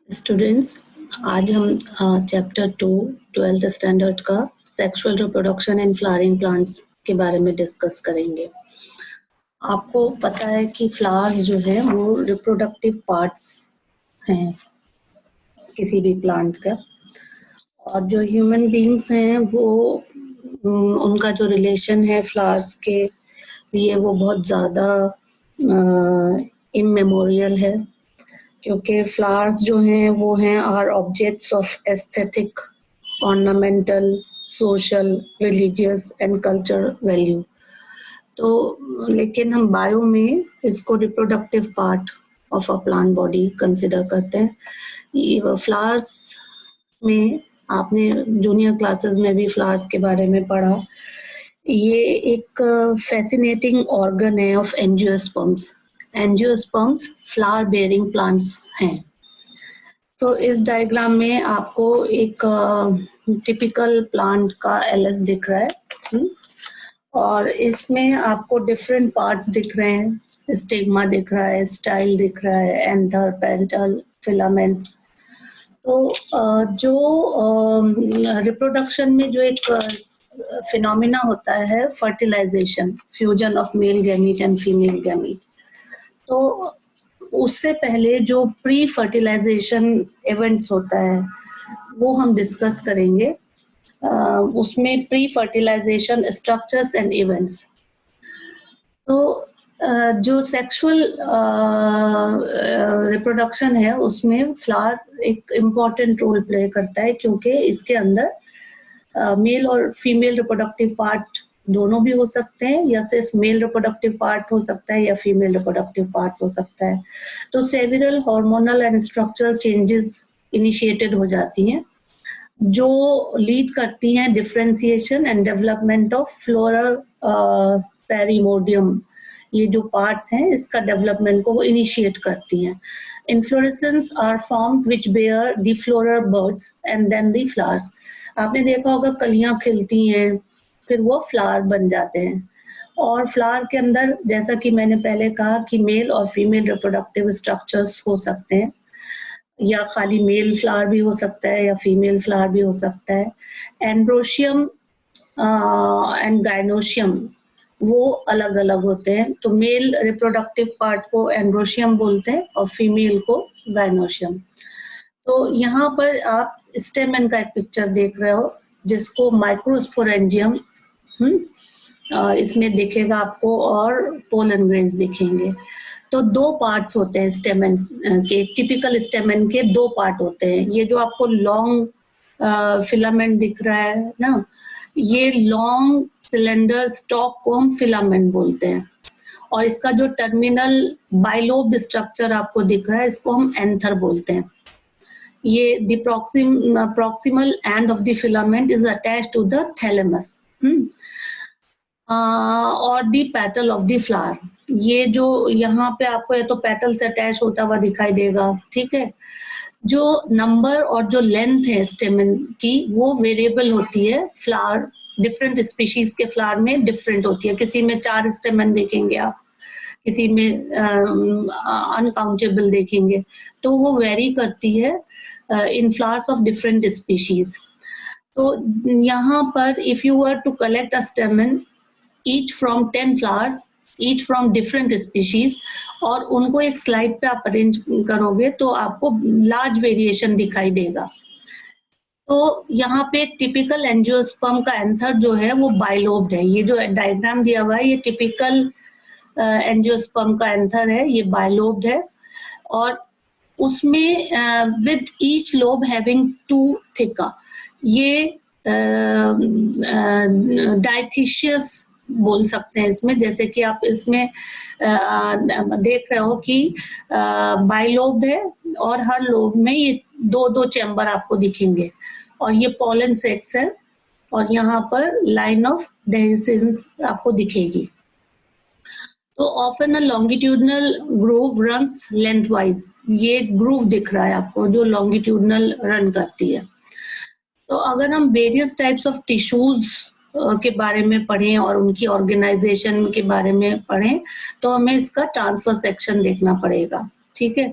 Students, आज हम chapter 2 twelfth standard का sexual reproduction in flowering plants के बारे में डिस्कस करेंगे। आपको पता है कि फ्लावर्स जो है वो रिप्रोडक्टिव पार्ट्स हैं किसी भी प्लांट का, और जो ह्यूमन बीइंग्स हैं वो उनका जो रिलेशन है फ्लावर्स के लिए वो बहुत ज़्यादा इमेमोरियल है, क्योंकि फ्लावर्स जो हैं वो हैं are objects of aesthetic, ornamental, social, religious and culture value. तो लेकिन हम बायो में इसको reproductive part of a plant body consider करते हैं। फ्लावर्स में आपने जूनियर क्लासेस में भी फ्लावर्स के बारे में पढ़ा। ये एक फैसिनेटिंग ऑर्गन है of angiosperms. Angiosperms flower bearing plants हैं। तो इस डायग्राम में आपको एक टिपिकल प्लांट का एलएस दिख रहा है, और इसमें आपको डिफरेंट पार्ट्स दिख रहे हैं। स्टिग्मा दिख रहा है, स्टाइल दिख रहा है, एंथर, पेटल, फिलामेंट। तो जो रिप्रोडक्शन में जो एक फिनोमिना होता है fertilisation, fusion of male gamete and female gamete, तो उससे पहले जो प्री फर्टिलाइजेशन इवेंट्स होता है वो हम डिस्कस करेंगे। उसमें pre fertilisation structures and events. तो जो सेक्सुअल रिप्रोडक्शन है उसमें फ्लावर एक इम्पॉर्टेंट रोल प्ले करता है, क्योंकि इसके अंदर मेल और फीमेल रिप्रोडक्टिव पार्ट दोनों भी हो सकते हैं, या सिर्फ मेल रिप्रोडक्टिव पार्ट हो सकता है या फीमेल रिप्रोडक्टिव पार्ट्स हो सकता है। तो several hormonal and structural changes initiated हो जाती हैं, जो लीड करती हैं differentiation and development of floral primordium. ये जो पार्ट्स हैं इसका डेवलपमेंट को वो इनिशिएट करती हैं। Inflorescence are formed which bear the floral buds and then the flowers. आपने देखा होगा कलियां खिलती हैं, फिर वो फ्लावर बन जाते हैं। और फ्लावर के अंदर, जैसा कि मैंने पहले कहा, कि मेल और फीमेल रिप्रोडक्टिव स्ट्रक्चर्स हो सकते हैं, या खाली मेल फ्लावर भी हो सकता है या फीमेल फ्लावर भी हो सकता है। एंड्रोशियम एंड गाइनोशियम वो अलग अलग होते हैं। तो मेल रिप्रोडक्टिव पार्ट को एंड्रोशियम बोलते हैं और फीमेल को गाइनोशियम। तो यहाँ पर आप स्टेमन का एक पिक्चर देख रहे हो, जिसको माइक्रोस्पोरेंजियम इसमें दिखेगा आपको, और पोलन ग्रेन्स दिखेंगे। तो दो पार्ट्स होते हैं स्टेमन के। टिपिकल स्टेमन के दो पार्ट होते हैं। ये जो आपको लॉन्ग फिलामेंट दिख रहा है ना, ये लॉन्ग सिलेंडर स्टॉक को हम फिलामेंट बोलते हैं, और इसका जो टर्मिनल बाइलोब्ड स्ट्रक्चर आपको दिख रहा है इसको हम एंथर बोलते हैं। ये the proximal end of the filament is attached to the thalamus और the petal of the flower. ये जो यहाँ पे आपको ये तो पेटल से अटैच होता हुआ दिखाई देगा, ठीक है। जो नंबर और जो लेंथ है स्टेमन की वो वेरिएबल होती है। फ्लावर डिफरेंट स्पीशीज के फ्लावर में डिफरेंट होती है। किसी में 4 स्टेमन देखेंगे आप, किसी में अनकाउंटेबल देखेंगे। तो वो वेरी करती है in flowers of different species. तो यहाँ पर if you were to collect a stamen each from 10 flowers, each from different species, और उनको एक स्लाइड पे आप अरेंज करोगे तो आपको लार्ज वेरिएशन दिखाई देगा। तो यहाँ पे टिपिकल एंजियोस्पर्म का एंथर जो है वो बाइलोब्ड है। ये जो डायग्राम दिया हुआ है ये टिपिकल एंजियोस्पर्म का एंथर है, ये बाइलोब्ड है, और उसमें विद ईच लोब हैविंग 2 थिका। ये डायथिशियस बोल सकते हैं इसमें। जैसे कि आप इसमें देख रहे हो कि बाइलोब्ड है, और हर लोब में ये 2-2 चैम्बर आपको दिखेंगे, और ये पोलन सेक्स है, और यहाँ पर लाइन ऑफ डेहिसेंस आपको दिखेगी। तो often a longitudinal groove runs lengthwise. ये ग्रूव दिख रहा है आपको जो लॉन्गिट्यूडनल रन करती है। तो अगर हम वेरियस टाइप्स ऑफ टिश्यूज के बारे में पढ़ें और उनकी ऑर्गेनाइजेशन के बारे में पढ़ें तो हमें इसका ट्रांसफर सेक्शन देखना पड़ेगा, ठीक ठीक है।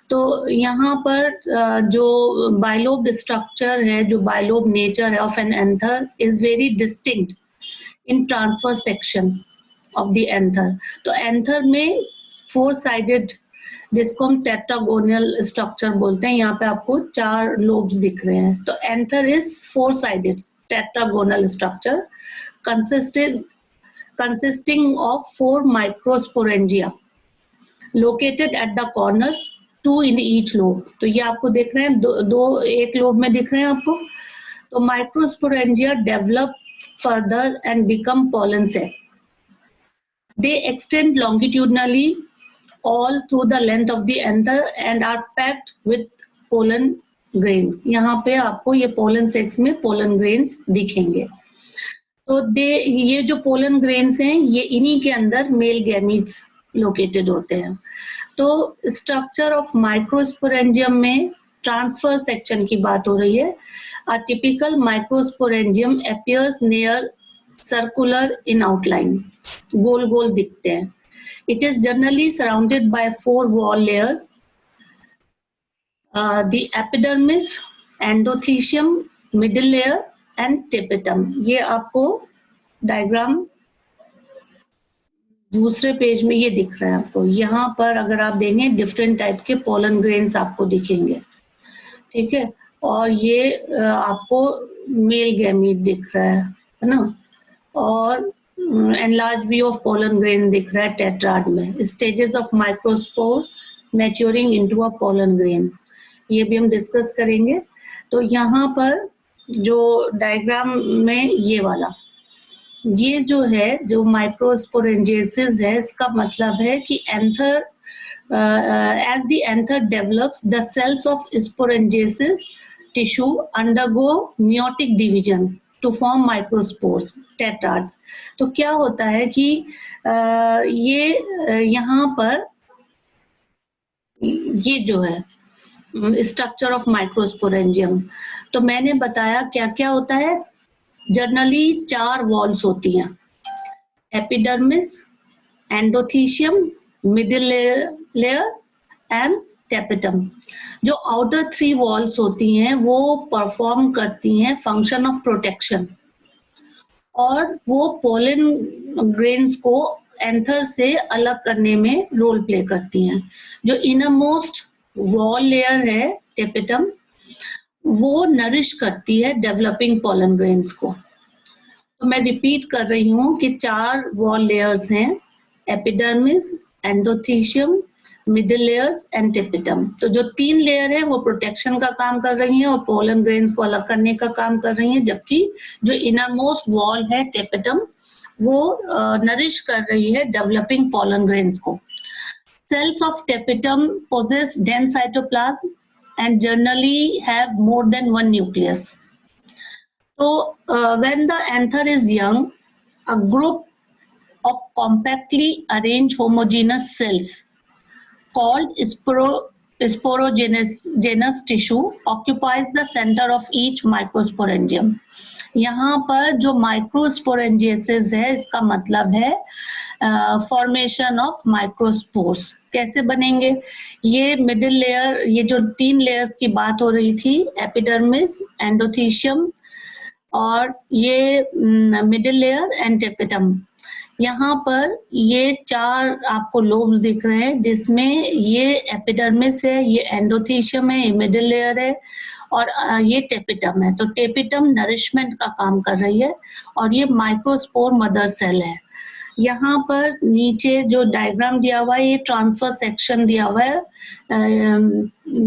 तो यहाँ पर जो बाइलोब स्ट्रक्चर है, जो बाइलोब नेचर है of an anther is very distinct in transverse section of the anther. तो एंथर में 4 साइडेड, जिसको हम टेट्रागोनल स्ट्रक्चर बोलते हैं, यहाँ पे आपको 4 लोब्स दिख रहे हैं। तो anther is 4 sided tetragonal structure consisting of 4 microsporangia located at the corners, 2 in each lobe। तो ये आपको दिख रहे हैं, दो एक लोब में दिख रहे हैं आपको। तो microsporangia develop further and become pollen sac। They extend longitudinally all through the length of the anther and are packed with pollen grains। यहाँ पे आपको ये pollen sacs में pollen grains दिखेंगे। तो ये जो पोलन ग्रेन्स हैं, ये इन्हीं के अंदर मेल गैमीट्स लोकेटेड होते हैं। तो स्ट्रक्चर ऑफ माइक्रोस्पोरेंजियम में ट्रांसफर सेक्शन की बात हो रही है। A typical microsporangium appears near circular in outline, गोल गोल दिखते हैं। It is generally surrounded by 4 wall layers, the epidermis, endothecium, middle layer and tapetum. ये आपको डायग्राम दूसरे पेज में ये दिख रहा है आपको। यहाँ पर अगर आप देखें डिफरेंट टाइप के पोलन ग्रेन्स आपको दिखेंगे, ठीक है। और ये आपको मेल गैमीट दिख रहा है ना। और enlarge view of pollen grain दिख रहा है टेट्राड में। Stages of microspore maturing into a pollen grain, ये भी हम डिस्कस करेंगे। तो यहाँ पर जो डायग्राम में ये वाला, ये जो है जो माइक्रोस्पोरेंजियसिस है, इसका मतलब है कि anther as the anther develops, the cells of sporangiasis tissue undergo meiotic division to form microspores, tetrads। तो क्या होता है कि ये यहाँ पर ये जो है स्ट्रक्चर ऑफ माइक्रोस्पोरेंजियम, तो मैंने बताया क्या क्या होता है। जनरली 4 वॉल्स होती हैं, epidermis, endothecium, middle layer and tapetum. जो आउटर 3 वॉल्स होती हैं वो परफॉर्म करती हैं फंक्शन ऑफ प्रोटेक्शन, और वो पोलन ग्रेन्स को एंथर से अलग करने में रोल प्ले करती हैं। जो इनर मोस्ट वॉल लेयर है टेपिटम, वो नरिश करती है डेवलपिंग पोलन ग्रेन्स को। तो मैं रिपीट कर रही हूँ कि 4 वॉल लेयर्स हैं, epidermis, endothecium, middle layers and tapetum. तो जो 3 लेयर है वो प्रोटेक्शन का काम कर रही हैं और पोलन ग्रेन्स को अलग करने का काम कर रही हैं, जबकि जो इनर मोस्ट वॉल है टेपिटम, वो नरिश कर रही है डेवलपिंग पोलन ग्रेन्स को। Cells of tapetum possess dense cytoplasm and generally have more than 1 nucleus. So, when the anther is young, a group of compactly arranged homogeneous cells called sporogenous tissue occupies the center of each microsporangium। यहाँ पर जो माइक्रोस्पोरेंजियसिस है, इसका मतलब है formation of microspores. कैसे बनेंगे? ये मिडिल लेयर, ये जो 3 लेयर्स की बात हो रही थी, एपिडर्मिस, एंडोथीशियम और ये मिडिल लेयर एंड टेपिटम, यहाँ पर ये 4 आपको लोब्स दिख रहे हैं, जिसमें ये एपिडर्मिस है, ये एंडोथीशियम है, ये मिडिल लेयर है और ये टेपिटम है। तो टेपिटम नरिशमेंट का काम कर रही है और ये माइक्रोस्पोर मदर सेल है। यहाँ पर नीचे जो डायग्राम दिया हुआ है, ये ट्रांसफर सेक्शन दिया हुआ है।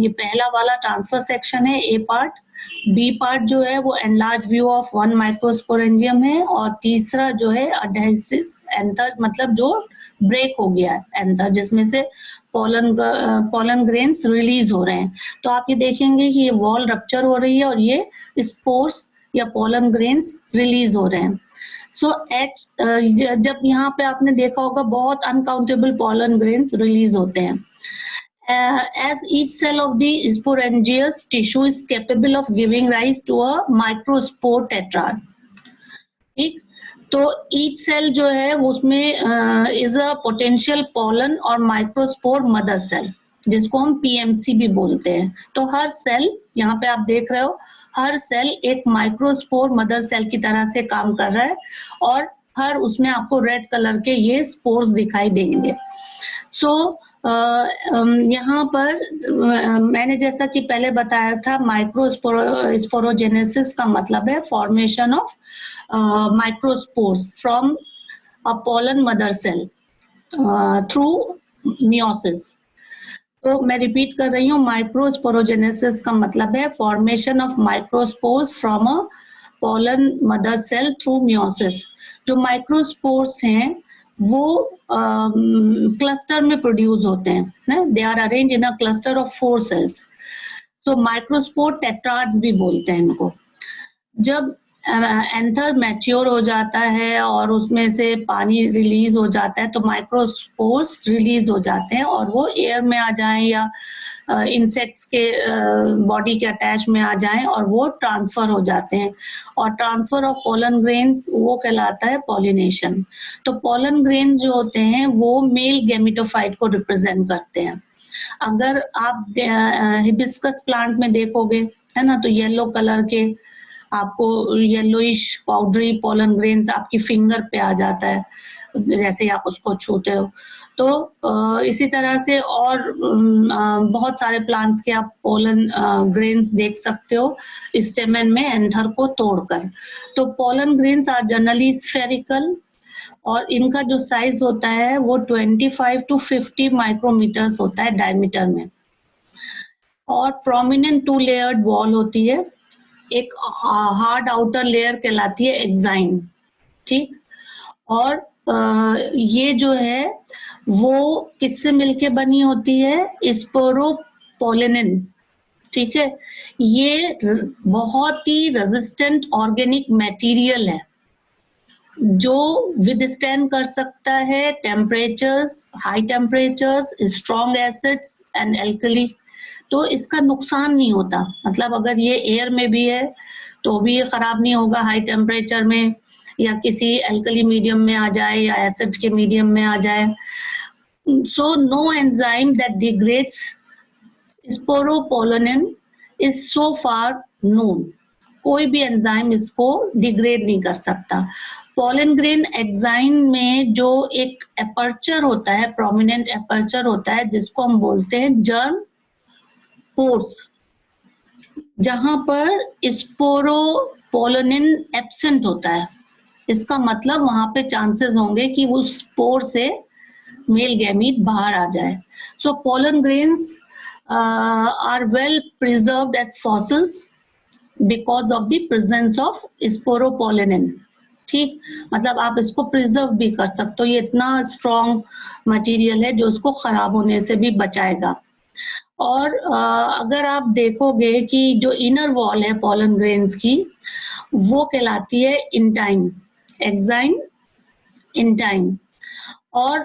ये पहला वाला ट्रांसफर सेक्शन है, ए पार्ट। बी पार्ट जो है वो एनलार्ज व्यू ऑफ 1 माइक्रोस्पोरेंजियम है, और तीसरा जो है अडहेसिव एंथर, मतलब जो ब्रेक हो गया एंथर, जिसमें से पोलन ग्रेन्स रिलीज हो रहे हैं। तो आप ये देखेंगे कि ये वॉल रप्चर हो रही है और ये स्पोर्स या पोलन ग्रेन्स रिलीज हो रहे हैं। सो जब यहाँ पे आपने देखा होगा बहुत अनकाउंटेबल पोलन ग्रेन्स रिलीज होते हैं। As each cell of the sporangious tissue is capable of giving rise to a microspore tetrad। ठीक, तो each cell जो है उसमें is a potential pollen और microspore mother cell। जिसको हम पीएमसी भी बोलते हैं। तो हर सेल, यहाँ पे आप देख रहे हो, हर सेल एक माइक्रोस्पोर मदर सेल की तरह से काम कर रहा है और हर उसमें आपको रेड कलर के ये स्पोर्स दिखाई देंगे। सो यहाँ पर मैंने जैसा कि पहले बताया था, माइक्रोस्पोरोजेनेसिस का मतलब है formation of microspores from a pollen mother cell through meiosis. तो मैं रिपीट कर रही हूँ, माइक्रोस्पोरोजेनेसिस का मतलब है formation of microspores from a pollen mother cell through meiosis. जो माइक्रोस्पोर्स हैं वो क्लस्टर में प्रोड्यूस होते हैं, they are arrange in a cluster of 4 cells. तो माइक्रोस्पोर टेट्राड्स भी बोलते हैं इनको। जब एंथर मैच्योर हो जाता है और उसमें से पानी रिलीज हो जाता है तो माइक्रोस्पोर्स रिलीज हो जाते हैं और वो एयर में आ जाएं या इंसेक्ट्स के बॉडी के अटैच में आ जाएं और वो ट्रांसफर हो जाते हैं। और ट्रांसफर ऑफ पोलन ग्रेन्स वो कहलाता है पॉलिनेशन। तो पोलन ग्रेन जो होते हैं वो मेल गैमेटोफाइट को रिप्रेजेंट करते हैं। अगर आप हिबिस्कस प्लांट में देखोगे, है ना, तो येलो कलर के आपको येलोइश पाउडरी पोलन ग्रेन्स आपकी फिंगर पे आ जाता है जैसे ही आप उसको छूते हो। तो इसी तरह से और बहुत सारे प्लांट्स के आप पोलन ग्रेन्स देख सकते हो स्टेमन में एंथर को तोड़कर। तो pollen grains are generally spherical और इनका जो साइज होता है वो 25 to 50 माइक्रोमीटर्स होता है डायमीटर में। और प्रोमिनेंट 2 लेयर्ड वॉल होती है। एक हार्ड आउटर लेयर कहलाती है एक्साइन, ठीक। और ये जो है वो किससे मिलके बनी होती है? स्पोरोपोलिन, ठीक है। ये बहुत ही रेजिस्टेंट ऑर्गेनिक मटेरियल है जो विदस्टैंड कर सकता है temperatures, high temperatures, strong acids and alkali. तो इसका नुकसान नहीं होता, मतलब अगर ये एयर में भी है तो भी ये खराब नहीं होगा हाई टेम्परेचर में, या किसी एल्कली मीडियम में आ जाए या एसिड के मीडियम में आ जाए। So no enzyme that degrades sporopollenin is so far known. कोई भी एंजाइम इसको डिग्रेड नहीं कर सकता। पोलन ग्रेन एक्साइन में जो एक एपर्चर होता है, प्रोमिनेंट एपर्चर होता है, जिसको हम बोलते हैं जर्म पोर्स, जहां पर स्पोरोपोलिन एब्सेंट होता है। इसका मतलब वहां पे चांसेस होंगे कि उस पोर से मेल गैमीट बाहर आ जाए। So pollen grains are well preserved as fossils because of the presence of sporopollenin, ठीक। मतलब आप इसको प्रिजर्व भी कर सकते हो, ये इतना स्ट्रॉन्ग मटेरियल है जो उसको खराब होने से भी बचाएगा। और अगर आप देखोगे कि जो इनर वॉल है पोलन ग्रेन्स की वो कहलाती है इंटाइन, एक्साइन इंटाइन। और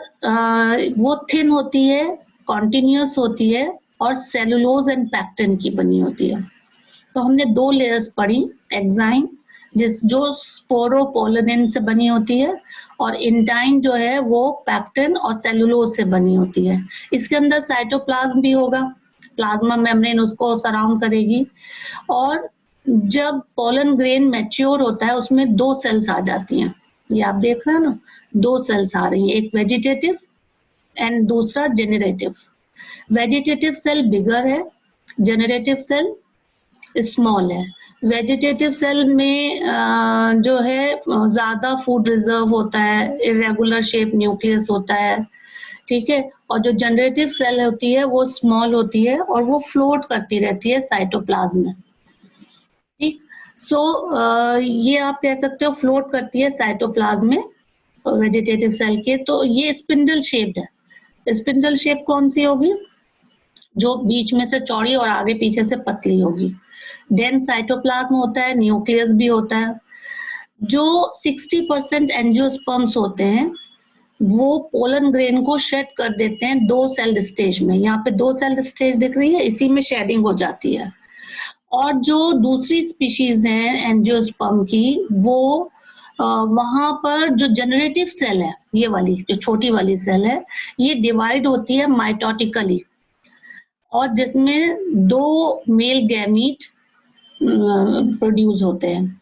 वो थिन होती है, कॉन्टिन्यूस होती है और सेलुलोज एंड पैक्टिन की बनी होती है। तो हमने 2 लेयर्स पढ़ी, एक्साइन जो स्पोरोपोलिन से बनी होती है और इंटाइन जो है वो पैक्टिन और सेलुलोज से बनी होती है। इसके अंदर साइटोप्लाज्म भी होगा, प्लाज्मा मेम्ब्रेन उसको सराउंड करेगी। और जब पोलन ग्रेन मैच्योर होता है उसमें 2 सेल्स आ जाती हैं, ये आप देख रहे हो ना, 2 सेल्स आ रही हैं, एक वेजिटेटिव एंड दूसरा जेनरेटिव। वेजिटेटिव सेल बिगर है, जेनरेटिव सेल स्मॉल है। वेजिटेटिव सेल में जो है ज्यादा फूड रिजर्व होता है, इरेगुलर शेप न्यूक्लियस होता है, ठीक है। और जो जनरेटिव सेल होती है वो स्मॉल होती है और वो फ्लोट करती रहती है साइटोप्लाज्म में, ठीक। सो ये आप कह सकते हो फ्लोट करती है साइटोप्लाज्म में वेजिटेटिव सेल के। तो ये स्पिंडल शेप्ड है। स्पिंडल शेप कौन सी होगी? जो बीच में से चौड़ी और आगे पीछे से पतली होगी। डेंस साइटोप्लाज्म होता है, न्यूक्लियस भी होता है। जो 60% एंजियोस्पर्म्स होते हैं वो पोलन ग्रेन को शेड कर देते हैं 2 सेल स्टेज में। यहाँ पे 2 सेल स्टेज दिख रही है, इसी में शेडिंग हो जाती है। और जो दूसरी स्पीशीज है एंजियोस्पर्म की, वो वहां पर जो जनरेटिव सेल है, ये वाली जो छोटी वाली सेल है, ये डिवाइड होती है माइटोटिकली। और जिसमें 2 मेल गैमीट प्रोड्यूस होते हैं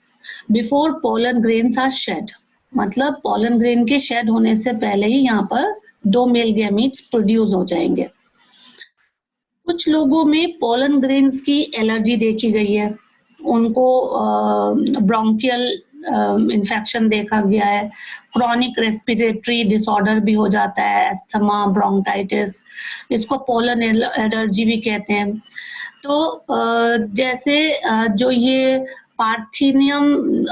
before pollen grains are shed. मतलब पोलन ग्रेन के शेड होने से पहले ही यहाँ पर 2 मेल गैमीट्स प्रोड्यूस हो जाएंगे। कुछ लोगों में पोलन ग्रेन्स की एलर्जी देखी गई है, उनको ब्रोंकियल इन्फेक्शन देखा गया है, क्रॉनिक रेस्पिरेटरी डिसऑर्डर भी हो जाता है, अस्थमा, ब्रोंकाइटिस, इसको पोलन एलर्जी भी कहते हैं। तो जैसे जो ये पार्थिनियम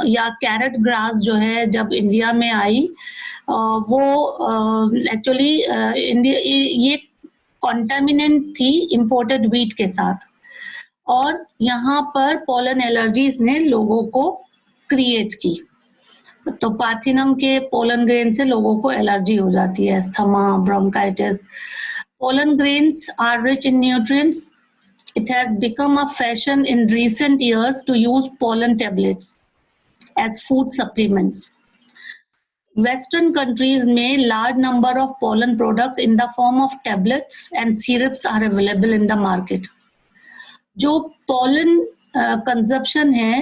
या कैरेट ग्रास जो है जब इंडिया में आई, वो एक्चुअली इंडिया ये कॉन्टामिनेंट थी इंपोर्टेड व्हीट के साथ, और यहाँ पर पोलन एलर्जीज ने लोगों को क्रिएट की। तो पार्थिनम के पोलन ग्रेन से लोगों को एलर्जी हो जाती है, asthma, bronchitis. Pollen grains are rich in nutrients. It has become a fashion in recent years to use pollen tablets as food supplements. Western countries में large number of pollen products in the form of tablets and syrups are available in the market. जो pollen consumption है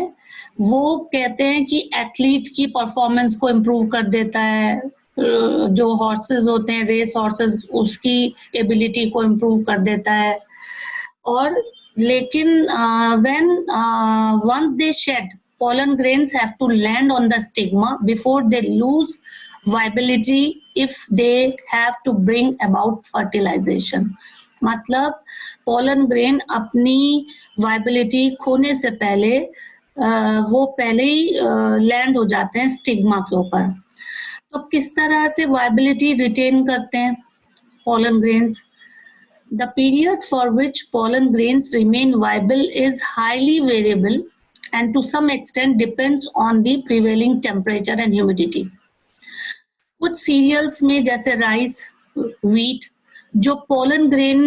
वो कहते हैं कि athlete की performance को improve कर देता है, जो हॉर्सेस होते हैं, रेस हॉर्सेस, उसकी एबिलिटी को इम्प्रूव कर देता है। और लेकिन when once they shed, pollen grains have to land on the stigma before they lose viability if they have to bring about fertilization. मतलब pollen grain अपनी viability खोने से पहले वो पहले ही लैंड हो जाते हैं स्टिग्मा के ऊपर। तो किस तरह से viability रिटेन करते हैं pollen grains? The period for which pollen grains remain viable is highly variable and to some extent depends on the prevailing temperature and humidity. कुछ cereals में जैसे rice, wheat, जो pollen grain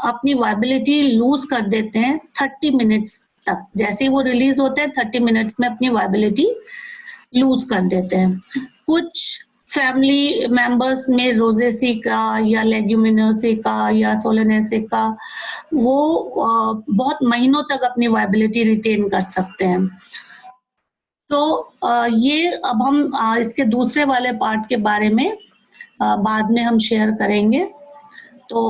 अपनी viability lose कर देते हैं 30 minutes तक, जैसे ही वो release होते हैं 30 minutes में अपनी viability lose कर देते हैं। कुछ फैमिली मेंबर्स में रोजेसी का या लेग्यूमिनोसी का या सोलेनेसी का वो बहुत महीनों तक अपनी वायबिलिटी रिटेन कर सकते हैं। तो ये अब हम इसके दूसरे वाले पार्ट के बारे में बाद में हम शेयर करेंगे। तो